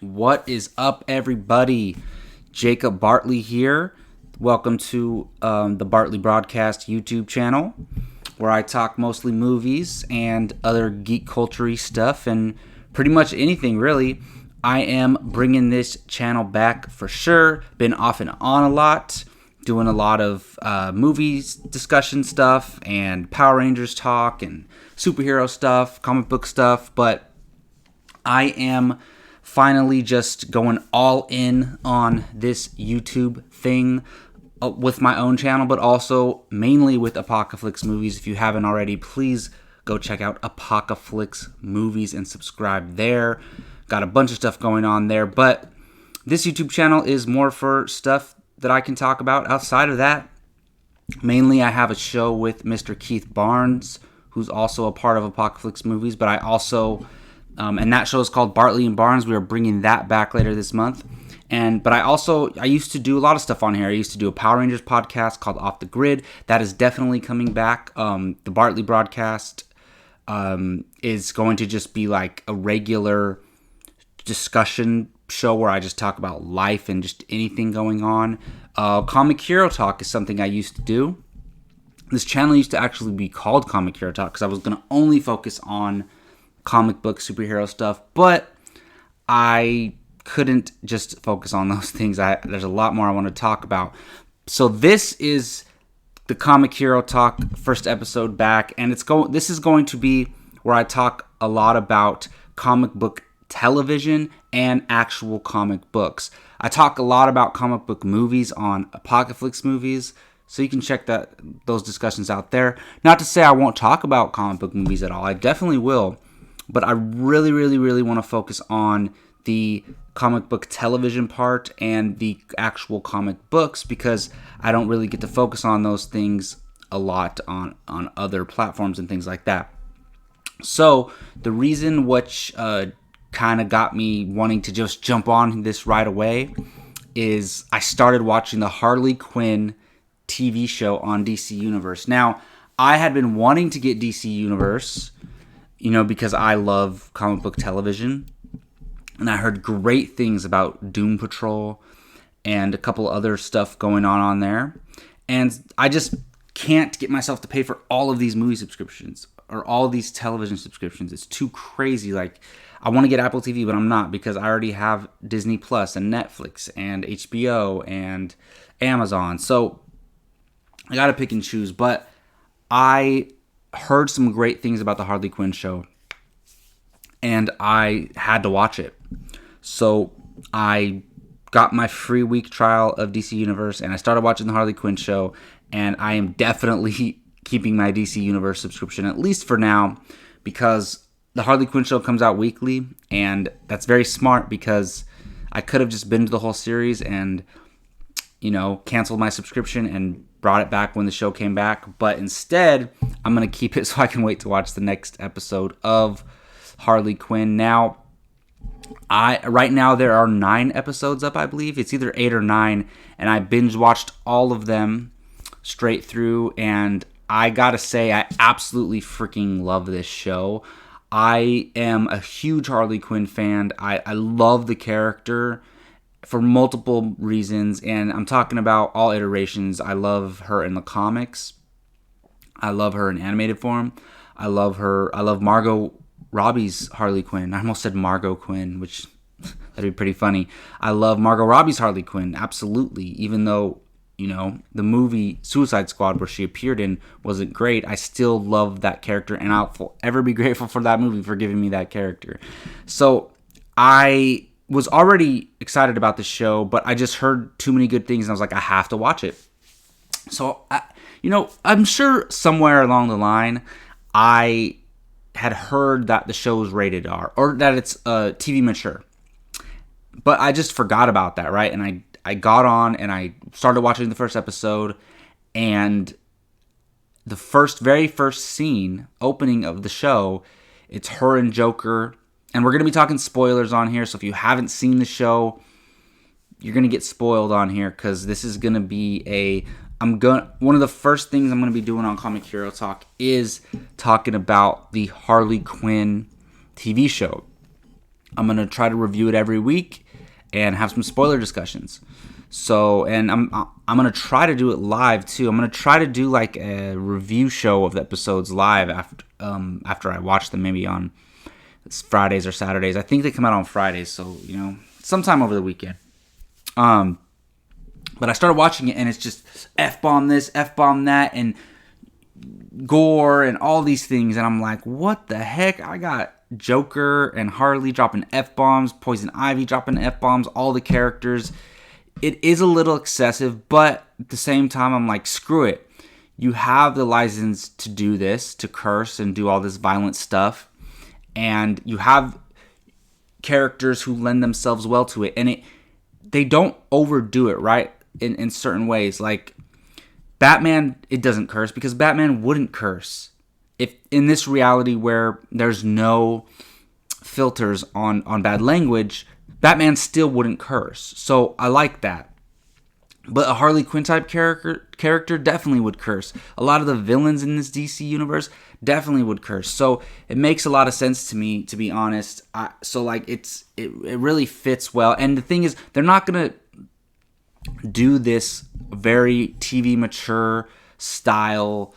What is up, everybody? Jacob Bartley here. Welcome to the Bartley Broadcast YouTube channel, where I talk mostly movies and other geek culture-y stuff and pretty much anything, really. I am bringing this channel back for sure. Been off and on a lot, doing a lot of movies discussion stuff and Power Rangers talk and superhero stuff, comic book stuff, but I am finally just going all in on this YouTube thing with my own channel, but also mainly with Apocalypse Movies. If you haven't already, please go check out Apocalypse Movies and subscribe there. Got a bunch of stuff going on there, but this YouTube channel is more for stuff that I can talk about outside of that. Mainly, I have a show with Mr. Keith Barnes, who's also a part of Apocalypse Movies, but I also, and that show is called Bartley and Barnes. We are bringing that back later this month. But I used to do a lot of stuff on here. I used to do a Power Rangers podcast called Off the Grid. That is definitely coming back. The Bartley broadcast is going to just be like a regular discussion show where I just talk about life and just anything going on. Comic Hero Talk is something I used to do. This channel used to actually be called Comic Hero Talk because I was going to only focus on comic book superhero stuff, but I couldn't just focus on those things. There's a lot more I want to talk about. So this is the Comic Hero Talk first episode back, and this is going to be where I talk a lot about comic book television and actual comic books. I talk a lot about comic book movies on Apocalypse Movies, so you can check those discussions out there. Not to say I won't talk about comic book movies at all. I definitely will. But I really, really, really want to focus on the comic book television part and the actual comic books, because I don't really get to focus on those things a lot on other platforms and things like that. So the reason which kind of got me wanting to just jump on this right away is I started watching the Harley Quinn TV show on DC Universe. Now, I had been wanting to get DC Universe, because I love comic book television, and I heard great things about Doom Patrol and a couple other stuff going on there, and I just can't get myself to pay for all of these movie subscriptions or all these television subscriptions. It's too crazy. Like, I want to get Apple TV, but I'm not, because I already have Disney Plus and Netflix and HBO and Amazon, so I gotta pick and choose. But I heard some great things about the Harley Quinn show, and I had to watch it. So I got my free week trial of DC Universe, and I started watching the Harley Quinn show, and I am definitely keeping my DC Universe subscription, at least for now, because the Harley Quinn show comes out weekly, and that's very smart, because I could have just binged the whole series and, canceled my subscription and brought it back when the show came back, but instead I'm going to keep it so I can wait to watch the next episode of Harley Quinn. Now, right now there are 9 episodes up, I believe. It's either 8 or 9, and I binge watched all of them straight through, and I gotta say, I absolutely freaking love this show. I am a huge Harley Quinn fan. I love the character for multiple reasons, and I'm talking about all iterations. I love her in the comics. I love her in animated form. I love Margot Robbie's Harley Quinn. I almost said Margot Quinn, which that'd be pretty funny. I love Margot Robbie's Harley Quinn, absolutely. Even though, the movie Suicide Squad, where she appeared in, wasn't great, I still love that character, and I'll forever be grateful for that movie for giving me that character. So I was already excited about the show, but I just heard too many good things, and I was like, I have to watch it. So, I'm sure somewhere along the line, I had heard that the show was rated R, or that it's TV mature. But I just forgot about that, right? And I got on, and I started watching the first episode, and the very first scene, opening of the show, it's her and Joker. And we're going to be talking spoilers on here, so if you haven't seen the show, you're going to get spoiled on here, because this is going to be one of the first things I'm going to be doing on Comic Hero Talk is talking about the Harley Quinn TV show. I'm going to try to review it every week and have some spoiler discussions. So, and I'm going to try to do it live too. I'm going to try to do like a review show of the episodes live after I watch them, maybe on Fridays or Saturdays. I think they come out on Fridays, so, sometime over the weekend. But I started watching it, and it's just F-bomb this, F-bomb that, and gore, and all these things. And I'm like, what the heck? I got Joker and Harley dropping F-bombs, Poison Ivy dropping F-bombs, all the characters. It is a little excessive, but at the same time, I'm like, screw it. You have the license to do this, to curse and do all this violent stuff. And you have characters who lend themselves well to it. And they don't overdo it, right? In certain ways. Like Batman, it doesn't curse because Batman wouldn't curse. If in this reality where there's no filters on bad language, Batman still wouldn't curse. So I like that. But a Harley Quinn type character definitely would curse. A lot of the villains in this DC universe definitely would curse. So it makes a lot of sense to me, to be honest. It really fits well. And the thing is, they're not gonna do this very TV mature style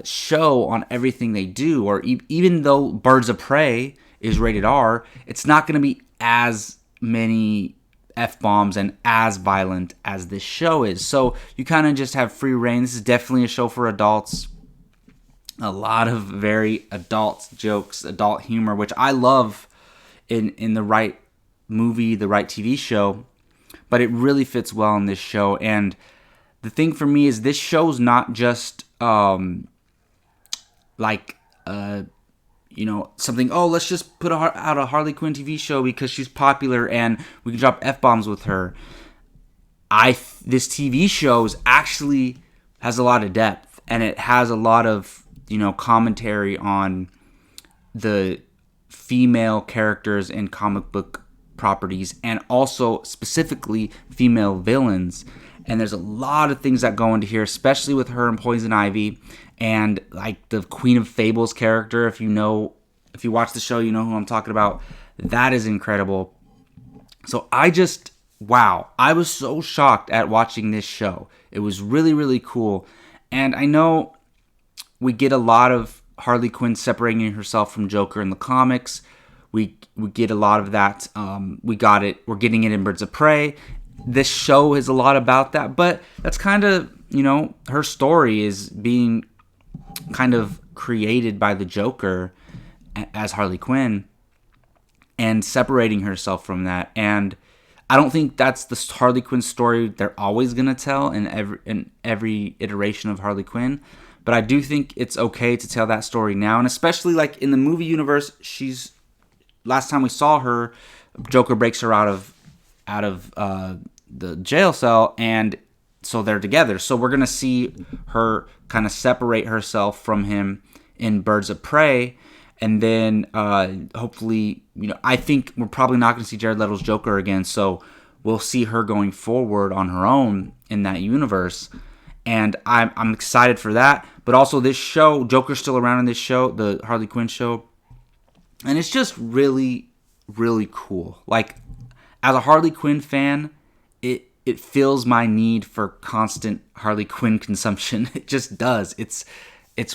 show on everything they do. Or even though Birds of Prey is rated R, it's not gonna be as many F-bombs and as violent as this show is. So you kind of just have free reign. This is definitely a show for adults. A lot of very adult jokes, adult humor, which I love in the right movie, the right TV show. But it really fits well in this show. And the thing for me is this show's not just something, let's just put out a Harley Quinn TV show because she's popular and we can drop F-bombs with her. This TV show actually has a lot of depth, and it has a lot of, commentary on the female characters in comic book properties, and also specifically female villains. And there's a lot of things that go into here, especially with her and Poison Ivy, and like the Queen of Fables character. If you watch the show, you know who I'm talking about. That is incredible. So I was so shocked at watching this show. It was really, really cool. And I know we get a lot of Harley Quinn separating herself from Joker in the comics. We get a lot of that. We're getting it in Birds of Prey. This show is a lot about that, but that's kind of, her story is being kind of created by the Joker as Harley Quinn and separating herself from that. And I don't think that's the Harley Quinn story they're always going to tell in every iteration of Harley Quinn. But I do think it's okay to tell that story now. And especially like in the movie universe, last time we saw her, Joker breaks her out of the jail cell, and so they're together. So we're going to see her kind of separate herself from him in Birds of Prey. And then hopefully, I think we're probably not going to see Jared Leto's Joker again. So we'll see her going forward on her own in that universe. And I'm excited for that. But also this show, Joker's still around in this show, the Harley Quinn show. And it's just really, really cool. Like, as a Harley Quinn fan, it fills my need for constant Harley Quinn consumption. It just does. It's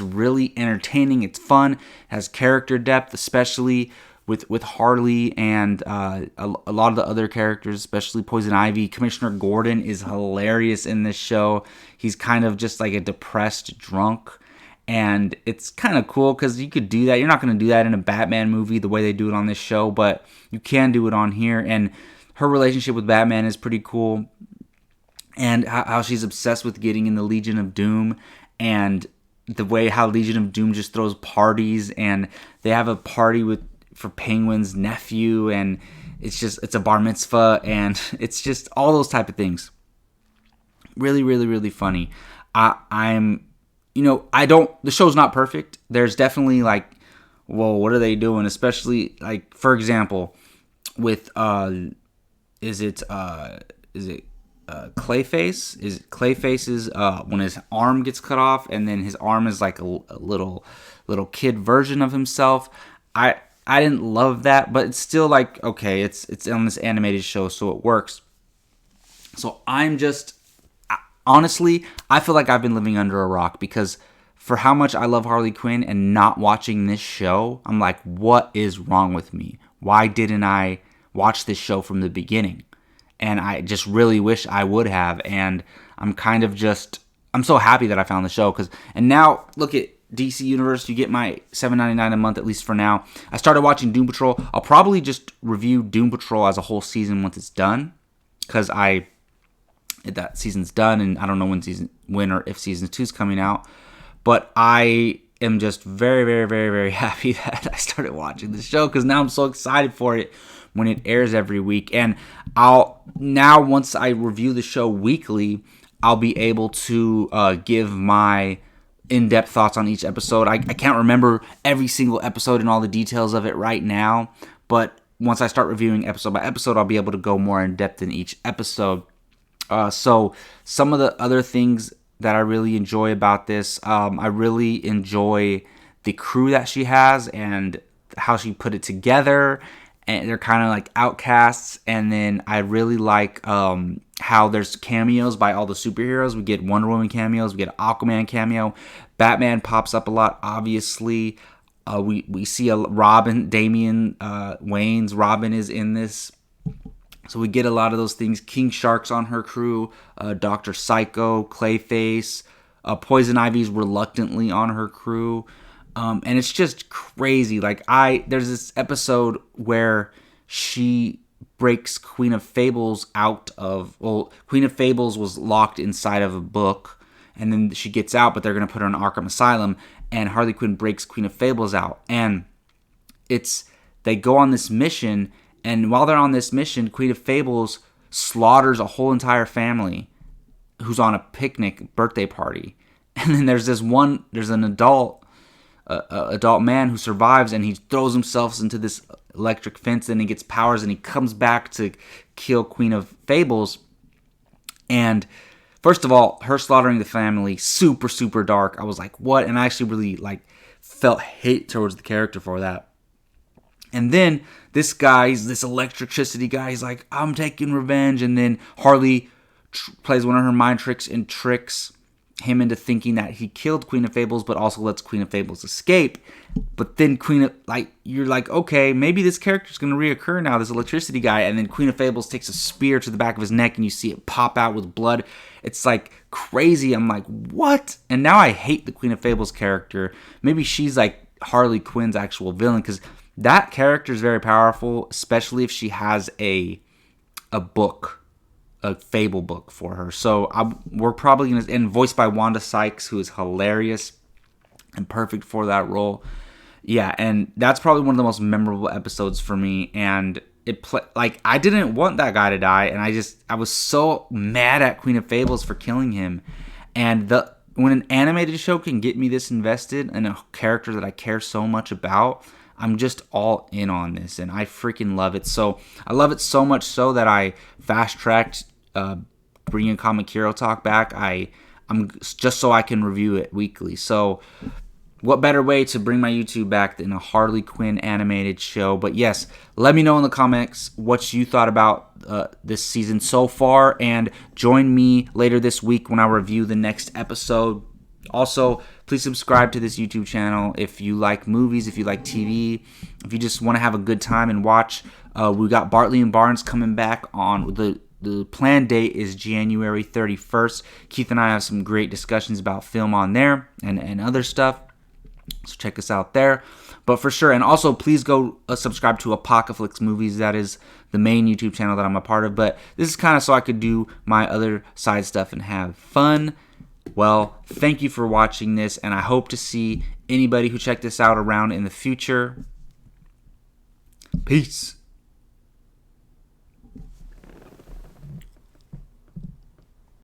really entertaining. It's fun. It has character depth, especially with Harley and a lot of the other characters, especially Poison Ivy. Commissioner Gordon is hilarious in this show. He's kind of just like a depressed drunk. And it's kind of cool because you could do that. You're not going to do that in a Batman movie the way they do it on this show, but you can do it on here. And her relationship with Batman is pretty cool. And how she's obsessed with getting in the Legion of Doom, and the way how Legion of Doom just throws parties, and they have a party for Penguin's nephew, and it's a bar mitzvah, and it's just all those type of things. Really, really, really funny. The show's not perfect. There's definitely like, whoa, what are they doing? Especially like, for example, with Clayface? Is Clayface's when his arm gets cut off, and then his arm is like a little kid version of himself. I didn't love that, but it's still like, okay, it's on this animated show, so it works. So honestly, I feel like I've been living under a rock, because for how much I love Harley Quinn and not watching this show, I'm like, what is wrong with me? Why didn't I watch this show from the beginning? And I just really wish I would have. And I'm so happy that I found the show. And now, look at DC Universe, you get my $7.99 a month, at least for now. I started watching Doom Patrol. I'll probably just review Doom Patrol as a whole season once it's done, because that season's done, and I don't know when or if season 2 is coming out. But I am just very, very, very, very happy that I started watching this show, because now I'm so excited for it when it airs every week. And once I review the show weekly, I'll be able to give my in-depth thoughts on each episode. I can't remember every single episode and all the details of it right now, but once I start reviewing episode by episode, I'll be able to go more in-depth in each episode. So some of the other things that I really enjoy about this, I really enjoy the crew that she has and how she put it together. And they're kind of like outcasts. And then I really like how there's cameos by all the superheroes. We get Wonder Woman cameos. We get Aquaman cameo. Batman pops up a lot, obviously. We see a Robin, Damian Wayne's Robin is in this. So we get a lot of those things. King Shark's on her crew. Dr. Psycho, Clayface. Poison Ivy's reluctantly on her crew. And it's just crazy. There's this episode where she breaks Queen of Fables Queen of Fables was locked inside of a book, and then she gets out, but they're going to put her in Arkham Asylum, and Harley Quinn breaks Queen of Fables out. And they go on this mission, and while they're on this mission, Queen of Fables slaughters a whole entire family who's on a picnic birthday party. And then there's an adult man who survives, and he throws himself into this electric fence, and he gets powers, and he comes back to kill Queen of Fables. And first of all, her slaughtering the family, super, super dark. I was like, what? And I actually really felt hate towards the character for that. And then this electricity guy, he's like, I'm taking revenge. And then Harley plays one of her mind tricks and tricks him into thinking that he killed Queen of Fables, but also lets Queen of Fables escape. But then you're like, okay, maybe this character's going to reoccur now, this electricity guy. And then Queen of Fables takes a spear to the back of his neck, and you see it pop out with blood. It's like crazy. I'm like, what? And now I hate the Queen of Fables character. Maybe she's like Harley Quinn's actual villain, because that character is very powerful, especially if she has a book, a Fable book for her. So we're probably going to, and voiced by Wanda Sykes, who is hilarious and perfect for that role. Yeah, and that's probably one of the most memorable episodes for me. And I didn't want that guy to die, and I was so mad at Queen of Fables for killing him. And when an animated show can get me this invested in a character that I care so much about, I'm just all in on this, and I freaking love it. So I love it so much so that I fast-tracked bringing Comic Hero Talk back. I'm just so I can review it weekly. So what better way to bring my YouTube back than a Harley Quinn animated show? But yes, let me know in the comments what you thought about this season so far, and join me later this week when I review the next episode. Also, please subscribe to this YouTube channel if you like movies, if you like TV, if you just want to have a good time and watch. We got Bartley and Barnes coming back on. The planned date is January 31st. Keith and I have some great discussions about film on there and other stuff. So check us out there. But for sure, and also please go subscribe to Apocalypse Movies. That is the main YouTube channel that I'm a part of. But this is kind of so I could do my other side stuff and have fun. Well, thank you for watching this, and I hope to see anybody who checked this out around in the future. Peace.